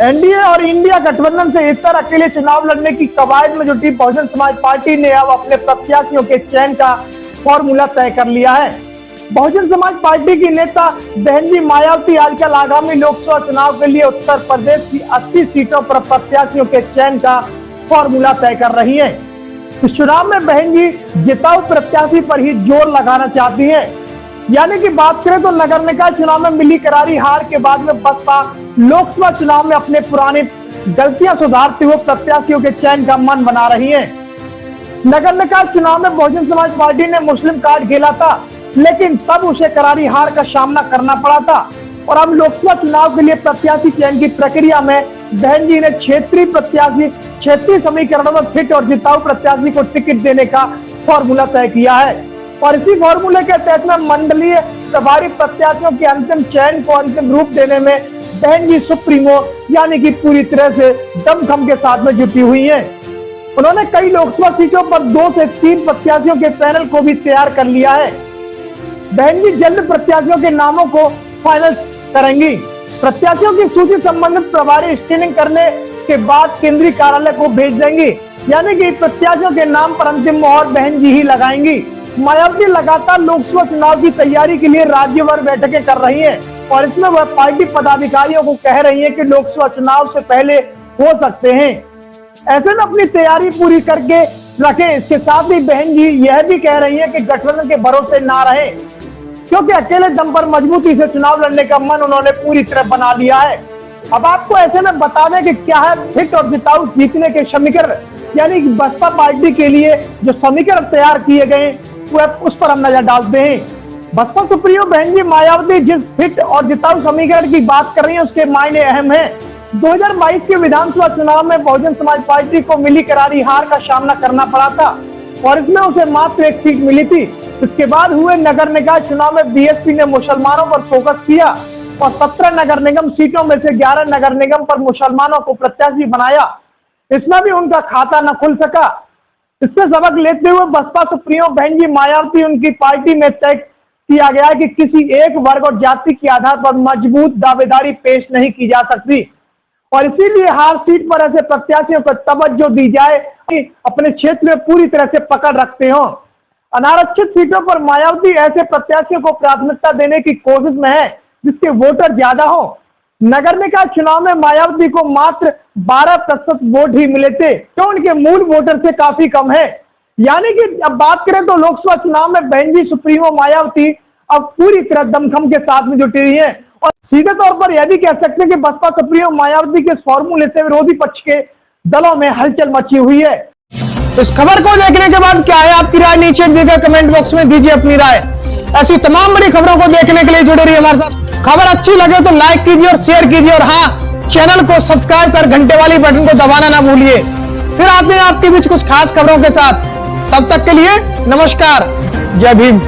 NDA और India गठबंधन से इस तरह अकेले चुनाव लड़ने की कवायद में जुटी बहुजन समाज पार्टी ने अब अपने प्रत्याशियों के चयन का फॉर्मूला तय कर लिया है। बहुजन समाज पार्टी की नेता बहन जी मायावती आजकल आगामी लोकसभा चुनाव के लिए उत्तर प्रदेश की 80 सीटों पर प्रत्याशियों के चयन का फॉर्मूला तय कर रही है। इस चुनाव में बहन जी जिताऊ प्रत्याशी पर ही जोर लगाना चाहती है। यानी कि बात करें तो नगर निकाय चुनाव में मिली करारी हार के बाद में बसपा लोकसभा चुनाव में अपने पुराने गलतियां सुधारते हुए प्रत्याशियों के चयन का मन बना रही है। नगर निकाय चुनाव में बहुजन समाज पार्टी ने मुस्लिम कार्ड खेला था, लेकिन तब उसे करारी हार का सामना करना पड़ा था और अब लोकसभा चुनाव के लिए प्रत्याशी चयन की प्रक्रिया में बहन जी ने क्षेत्रीय समीकरणों में फिट और जिताऊ प्रत्याशी को टिकट देने का फॉर्मूला तय किया है। और इसी फॉर्मूले के तहत में मंडलीय प्रभारी प्रत्याशियों के अंतिम चयन को अंतिम रूप देने में बहन जी सुप्रीमो यानी कि पूरी तरह से दमखम के साथ में जुटी हुई हैं। उन्होंने कई लोकसभा सीटों पर 2 से 3 प्रत्याशियों के पैनल को भी तैयार कर लिया है। बहन जी जल्द प्रत्याशियों के नामों को फाइनल करेंगी। प्रत्याशियों की सूची संबंधित प्रभारी स्क्रीनिंग करने के बाद केंद्रीय कार्यालय को भेज देंगी। यानी कि प्रत्याशियों के नाम पर अंतिम मोहर बहन जी ही लगाएंगी। मायावती लगातार लोकसभा चुनाव की तैयारी के लिए राज्यभर बैठकें कर रही हैं और इसमें वह पार्टी पदाधिकारियों को कह रही है कि लोकसभा चुनाव से पहले हो सकते हैं। ऐसे में अपनी तैयारी पूरी करके रखें। इसके साथ ही बहन जी यह भी कह रही है कि गठबंधन के भरोसे ना रहे, क्योंकि अकेले दम पर मजबूती से चुनाव लड़ने का मन उन्होंने पूरी तरह बना लिया है। अब आपको ऐसे में बता दें कि क्या है फिट और जिताऊ जीतने के समीकरण, यानी कि बसपा पार्टी के लिए जो समीकरण तैयार किए गए उस पर हम नजर डालते हैं। बसपा सुप्रीमो बहन जी मायावती जिस फिट और जिताऊ समीकरण की बात कर रही है उसके मायने अहम है। 2022 के विधानसभा चुनाव में बहुजन समाज पार्टी को मिली करारी हार का सामना करना पड़ा था और इसमें उसे मात्र 1 सीट मिली थी। इसके बाद हुए नगर निकाय चुनाव में बीएसपी ने मुसलमानों पर फोकस किया और 17 नगर निगम सीटों में से 11 नगर निगम पर मुसलमानों को प्रत्याशी बनाया। इसमें भी उनका खाता न खुल सका। इससे सबक लेते हुए बसपा सुप्रीमो बहन जी मायावती उनकी पार्टी में तय किया गया कि किसी एक वर्ग और जाति के आधार पर मजबूत दावेदारी पेश नहीं की जा सकती और इसीलिए हर सीट पर ऐसे प्रत्याशियों को तवज्जो दी जाए कि अपने क्षेत्र में पूरी तरह से पकड़ रखते हो। अनारक्षित सीटों पर मायावती ऐसे प्रत्याशियों को प्राथमिकता देने की कोशिश में है जिसके वोटर ज्यादा हो। नगर निकाय चुनाव में मायावती को मात्र 12% वोट ही मिले थे, जो उनके मूल वोटर से काफी कम है। यानी कि अब बात करें तो लोकसभा चुनाव में बहन जी सुप्रीमो मायावती अब पूरी तरह दमखम के साथ में जुटी हुई है और सीधे तौर पर यह भी कह सकते हैं कि बसपा सुप्रीमो मायावती के इस फॉर्मूले से विरोधी पक्ष के दलों में हलचल मची हुई है। इस खबर को देखने के बाद क्या है आपकी राय, नीचे दिए गए कमेंट बॉक्स में दीजिए अपनी राय। ऐसी तमाम बड़ी खबरों को देखने के लिए जुड़े रहिए हमारे साथ। खबर अच्छी लगे तो लाइक कीजिए और शेयर कीजिए और हाँ, चैनल को सब्सक्राइब कर घंटे वाली बटन को दबाना ना भूलिए। फिर आते हैं आपके बीच कुछ खास खबरों के साथ। तब तक के लिए नमस्कार, जय भीम।